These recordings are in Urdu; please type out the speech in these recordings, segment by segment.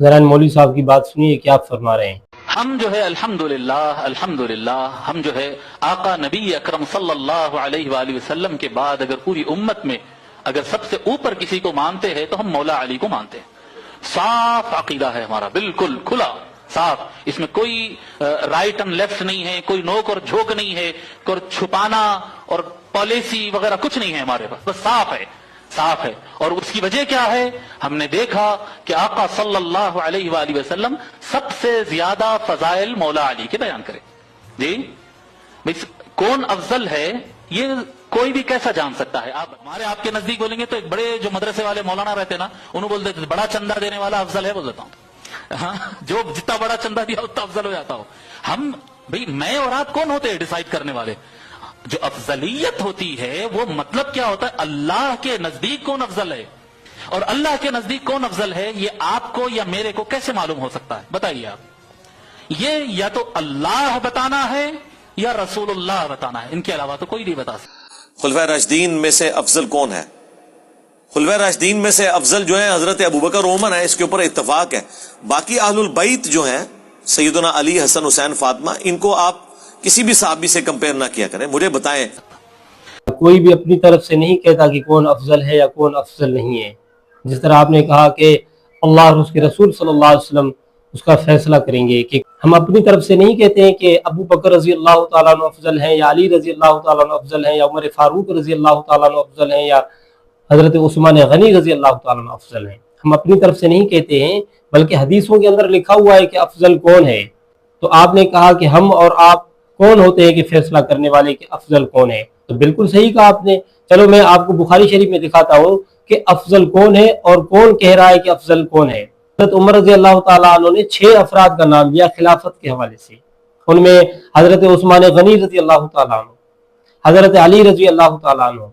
ذرا مولوی صاحب کی بات سنیے کیا آپ فرما رہے ہیں۔ ہم جو ہے الحمدللہ ہم جو ہے آقا نبی اکرم صلی اللہ علیہ وآلہ وسلم کے بعد اگر پوری امت میں اگر سب سے اوپر کسی کو مانتے ہیں تو ہم مولا علی کو مانتے ہیں۔ صاف عقیدہ ہے ہمارا، بالکل کھلا صاف، اس میں کوئی رائٹ اینڈ لیفٹ نہیں ہے، کوئی نوک اور جھوک نہیں ہے، کوئی چھپانا اور پالیسی وغیرہ کچھ نہیں ہے ہمارے پاس، بس صاف ہے صاف ہے۔ اور اس کی وجہ کیا ہے؟ ہم نے دیکھا کہ آقا صلی اللہ علیہ وآلہ وسلم سب سے زیادہ فضائل مولا علی کے بیان کرے۔ جی کون افضل ہے یہ کوئی بھی کیسا جان سکتا ہے؟ آپ کے نزدیک بولیں گے تو ایک بڑے جو مدرسے والے مولانا رہتے نا، انہوں بول دیتے بڑا چندہ دینے والا افضل ہے، بول دیتا ہوں ہاں، جو جتنا بڑا چندہ دیا اتنا افضل ہو جاتا ہو۔ ہم بھئی میں اور آپ کون ہوتے ہیں ڈیسائیڈ کرنے والے؟ جو افضلیت ہوتی ہے وہ مطلب کیا ہوتا ہے؟ اللہ کے نزدیک کون افضل ہے، اور اللہ کے نزدیک کون افضل ہے یہ آپ کو یا میرے کو کیسے معلوم ہو سکتا ہے؟ بتائیے آپ، یہ یا تو اللہ بتانا ہے یا رسول اللہ بتانا ہے، ان کے علاوہ تو کوئی نہیں بتا سکتا۔ خلفائے راشدین میں سے افضل کون ہے؟ خلفائے راشدین میں سے افضل جو ہے حضرت ابوبکر عمر ہے، اس کے اوپر اتفاق ہے۔ باقی اہل البیت جو ہیں سیدنا علی، حسن، حسین، فاطمہ، ان کو آپ کسی بھی صحابی سے کمپیئر نہ کیا کریں۔ مجھے بتائیں، کوئی بھی اپنی طرف سے نہیں کہتا کہ کون افضل ہے یا کون افضل نہیں ہے۔ جس طرح آپ نے کہا کہ اللہ اور اس کے رسول صلی اللہ علیہ وسلم اس کا فیصلہ کریں گے، کہ ہم اپنی طرف سے نہیں کہتے ہیں کہ ابو بکر رضی اللہ تعالیٰ عنہ افضل ہیں یا علی رضی اللہ تعالیٰ عنہ افضل ہیں یا عمر فاروق رضی اللہ تعالیٰ عنہ افضل ہیں یا حضرت عثمان غنی رضی اللہ تعالیٰ عنہ افضل ہیں۔ ہم اپنی طرف سے نہیں کہتے ہیں، بلکہ حدیثوں کے اندر لکھا ہوا ہے کہ افضل کون ہے۔ تو آپ نے کہا کہ ہم اور آپ کون ہوتے ہیں کہ فیصلہ کرنے والے کہ افضل کون ہے؟ تو بالکل صحیح کہا آپ نے۔ چلو میں آپ کو بخاری شریف میں دکھاتا ہوں کہ افضل کون ہے اور کون کہہ رہا ہے کہ افضل کون ہے۔ حضرت عمر رضی اللہ تعالیٰ عنہ نے 6 افراد کا نام لیا خلافت کے حوالے سے، ان میں حضرت عثمان غنی رضی اللہ تعالیٰ عنہ، حضرت علی رضی اللہ تعالیٰ عنہ،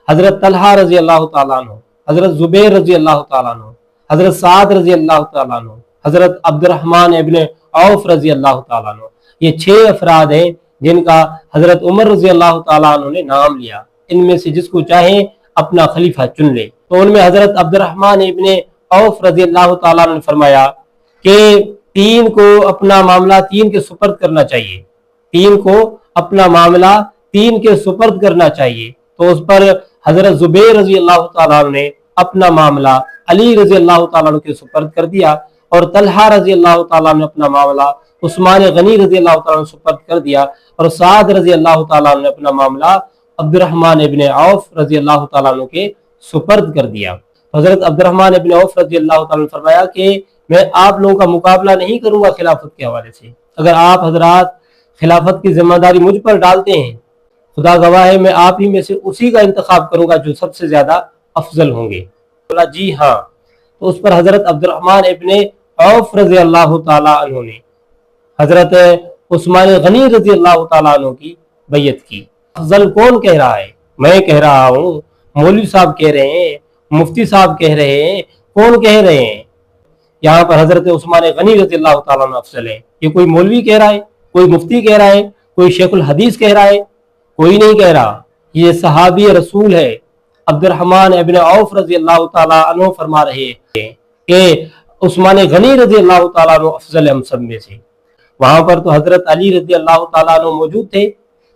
حضرت طلحہ رضی اللہ تعالیٰ عنہ، حضرت زبیر رضی اللہ تعالیٰ عنہ، حضرت سعد رضی اللہ تعالیٰ عنہ، حضرت عبد الرحمن ابن عوف رضی اللہ تعالیٰ عنہ۔ یہ 6 افراد ہیں جن کا حضرت عمر رضی اللہ تعالیٰ عنہ نے نام لیا۔ ان میں سے جس کو چاہیں اپنا خلیفہ چن لے۔ تو ان میں حضرت عبد الرحمن ابن عوف رضی اللہ تعالیٰ عنہ نے فرمایا کہ 3 کو اپنا معاملہ 3 کے سپرد کرنا چاہیے، 3 کو اپنا معاملہ 3 کے سپرد کرنا چاہیے۔ تو اس پر حضرت زبیر رضی اللہ تعالیٰ عنہ نے اپنا معاملہ علی رضی اللہ تعالیٰ عنہ کے سپرد کر دیا، اور طلحہ رضی اللہ تعالیٰ عنہ نے اپنا معاملہ عثمان غنی رضی اللہ تعالیٰ عنہ سپرد کر دیا، اور سعد رضی اللہ تعالیٰ عنہ نے اپنا معاملہ عبد الرحمن ابن عوف رضی اللہ تعالیٰ عنہ کے سپرد کر دیا۔ حضرت عبد الرحمن ابن عوف رضی اللہ تعالیٰ عنہ نے فرمایا کہ میں آپ لوگوں کا مقابلہ نہیں کروں گا خلافت کے حوالے سے، اگر آپ حضرات خلافت کی ذمہ داری مجھ پر ڈالتے ہیں، خدا گواہ ہے میں آپ ہی میں سے اسی کا انتخاب کروں گا جو سب سے زیادہ افضل ہوں گے۔ بولا جی ہاں۔ تو اس پر حضرت عبد الرحمن ابن عوف رضی اللہ تعالیٰ عنہ نے حضرت عثمان غنی رضی اللہ تعالیٰ عنہ کی بیعت کی۔ افضل کون کہہ رہا ہے؟ میں کہہ رہا ہوں، مولوی صاحب کہہ رہے ہیں، مفتی صاحب کہہ رہے ہیں، کون کہہ رہے ہیں؟ یہاں پر حضرت عثمان غنی رضی اللہ تعالیٰ عنہ افضل ہے۔ یہ کوئی مولوی کہہ رہا ہے، کوئی مفتی کہہ رہا ہے، کوئی شیخ الحدیث کہہ رہا ہے؟ کوئی نہیں کہہ رہا، یہ صحابی رسول ہے عبد الرحمن ابن عوف رضی اللہ تعالیٰ عنہ فرما رہے ہیں کہ عثمان غنی رضی اللہ تعالیٰ عنہ افضل ہم سب میں سے۔ وہاں پر تو حضرت علی رضی اللہ تعالیٰ عنہ موجود تھے،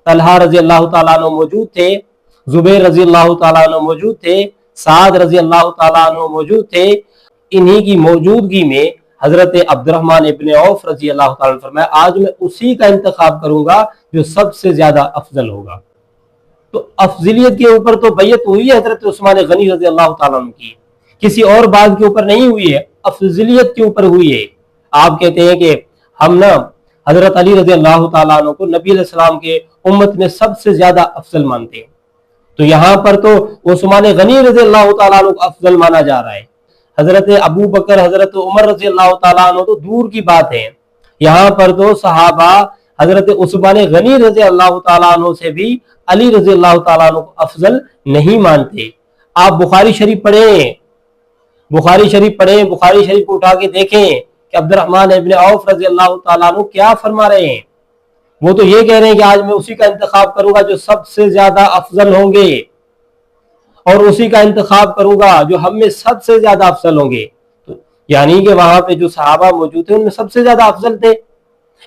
طلحہ رضی اللہ تعالیٰ عنہ موجود تھے، زبیر رضی اللہ تعالیٰ عنہ موجود تھے، سعد رضی اللہ تعالیٰ عنہ موجود تھے۔ انہی کی موجودگی میں حضرت عبد الرحمن ابن عوف رضی اللہ تعالیٰ عنہ فرمایا آج میں اسی کا انتخاب کروں گا جو سب سے زیادہ افضل ہوگا۔ تو افضلیت کے اوپر تو بیعت ہوئی ہے حضرت عثمان غنی رضی اللہ تعالیٰ عنہ کی، کسی اور بات کے اوپر نہیں ہوئی ہے، افضلیت کے اوپر ہوئی ہے۔ آپ کہتے ہیں کہ ہم نا حضرت علی رضی اللہ تعالیٰ عنہ کو نبی علیہ السلام کے امت میں سب سے زیادہ افضل مانتے ہیں، تو یہاں پر تو عثمان غنی رضی اللہ تعالیٰ عنہ کو افضل مانا جا رہا ہے۔ حضرت ابو بکر، حضرت عمر رضی اللہ تعالیٰ عنہ تو دور کی بات ہے، یہاں پر تو صحابہ حضرت عثمان غنی رضی اللہ تعالیٰ عنہ سے بھی علی رضی اللہ تعالیٰ عنہ کو افضل نہیں مانتے۔ آپ بخاری شریف پڑھیں، بخاری شریف پڑھیں، بخاری شریف کو اٹھا کے دیکھیں کہ عبد الرحمن ابن عوف رضی اللہ تعالیٰ عنہ کیا فرما رہے ہیں۔ وہ تو یہ کہہ رہے ہیں کہ آج میں اسی کا انتخاب کروں گا جو سب سے زیادہ افضل ہوں گے، اور اسی کا انتخاب کروں گا جو ہم میں سب سے زیادہ افضل ہوں گے۔ یعنی کہ وہاں پہ جو صحابہ موجود تھے ان میں سب سے زیادہ افضل تھے،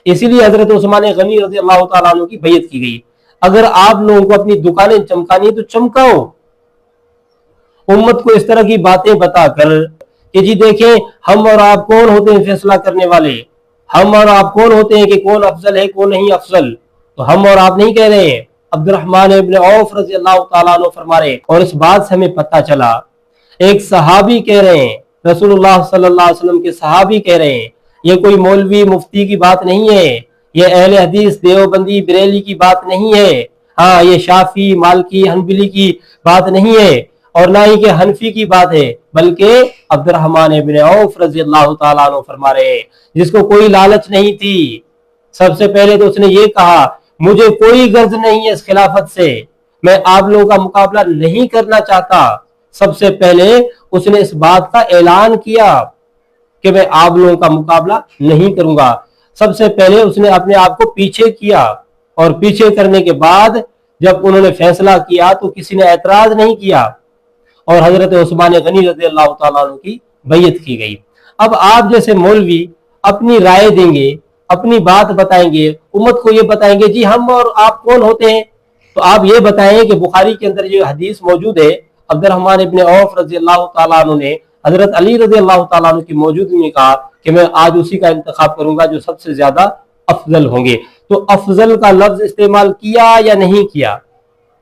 اسی لیے حضرت عثمان غنی رضی اللہ تعالیٰ عنہ کی بیعت کی گئی۔ اگر آپ لوگوں کو اپنی دکانیں چمکانی ہے تو چمکاؤ، امت کو اس طرح کی باتیں بتا کر کہ جی دیکھیں ہم اور آپ کون ہوتے ہیں فیصلہ کرنے والے، ہم اور آپ کون ہوتے ہیں کہ کون افضل ہے کون نہیں افضل، تو ہم اور آپ نہیں کہہ رہے ہیں، عبد الرحمن ابن عوف رضی اللہ تعالیٰ عنہ فرما رہے ہیں، اور اس بات سے ہمیں پتہ چلا ایک صحابی کہہ رہے ہیں، رسول اللہ صلی اللہ علیہ وسلم کے صحابی کہہ رہے ہیں، یہ کوئی مولوی مفتی کی بات نہیں ہے، یہ اہل حدیث دیوبندی بریلی کی بات نہیں ہے، ہاں یہ شافعی مالکی حنبلی کی بات نہیں ہے، اور نہ ہی کہ حنفی کی بات ہے، بلکہ عبد الرحمن ابن عوف رضی اللہ تعالیٰ عنہ فرما رہے ہیں، جس کو کوئی لالچ نہیں تھی۔ سب سے پہلے تو اس نے یہ کہا مجھے کوئی غرض نہیں ہے اس خلافت سے، میں آپ لوگوں کا مقابلہ نہیں کرنا چاہتا۔ سب سے پہلے اس نے اس بات کا اعلان کیا کہ میں آپ لوگوں کا مقابلہ نہیں کروں گا۔ سب سے پہلے اس نے اپنے آپ کو پیچھے کیا، اور پیچھے کرنے کے بعد جب انہوں نے فیصلہ کیا تو کسی نے اعتراض نہیں کیا، اور حضرت عثمان غنی رضی اللہ تعالیٰ عنہ کی بیعت کی گئی۔ اب آپ جیسے مولوی اپنی رائے دیں گے، اپنی بات بتائیں گے، امت کو یہ بتائیں گے جی ہم اور آپ کون ہوتے ہیں، تو آپ یہ بتائیں کہ بخاری کے اندر یہ حدیث موجود ہے، عبد الرحمن ابن عوف رضی اللہ تعالیٰ عنہ نے حضرت علی رضی اللہ تعالیٰ عنہ کی موجودگی میں کہا کہ میں آج اسی کا انتخاب کروں گا جو سب سے زیادہ افضل ہوں گے، تو افضل کا لفظ استعمال کیا یا نہیں کیا،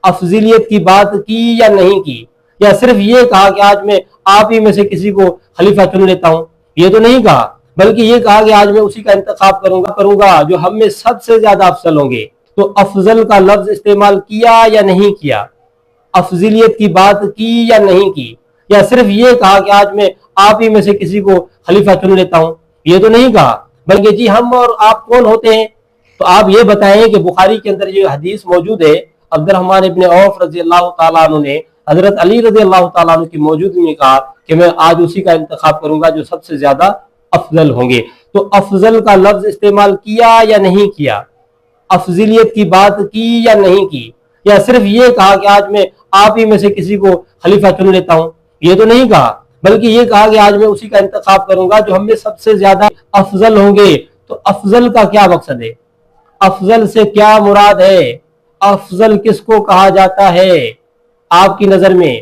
افضلیت کی بات کی یا نہیں کی، یا صرف یہ کہا کہ آج میں آپ ہی میں سے کسی کو خلیفہ چن لیتا ہوں، یہ تو نہیں کہا، بلکہ یہ کہا کہ آج میں اسی کا انتخاب کروں گا جو ہم میں سب سے زیادہ افضل ہوں گے۔ تو افضل کا لفظ استعمال کیا یا نہیں کیا، افضلیت کی بات کی یا نہیں کی، یا صرف یہ کہا کہ آج میں آپ ہی میں سے کسی کو خلیفہ چن لیتا ہوں، یہ تو نہیں کہا، بلکہ جی ہم اور آپ کون ہوتے ہیں، تو آپ یہ بتائیں کہ بخاری کے اندر یہ حدیث موجود ہے، عبد الرحمن ابن عوف رضی اللہ تعالیٰ عنہ نے حضرت علی رضی اللہ تعالیٰ عنہ کی موجودگی میں کہا کہ میں آج اسی کا انتخاب کروں گا جو سب سے زیادہ افضل ہوں گے، تو افضل کا لفظ استعمال کیا یا نہیں کیا، افضلیت کی بات کی یا نہیں کی، یا صرف یہ کہا کہ آج میں آپ ہی میں سے کسی کو خلیفہ چن لیتا ہوں، یہ تو نہیں کہا، بلکہ یہ کہا کہ آج میں اسی کا انتخاب کروں گا جو ہم میں سب سے زیادہ افضل ہوں گے۔ تو افضل کا کیا مقصد ہے، افضل سے کیا مراد ہے، افضل کس کو کہا جاتا ہے آپ کی نظر میں؟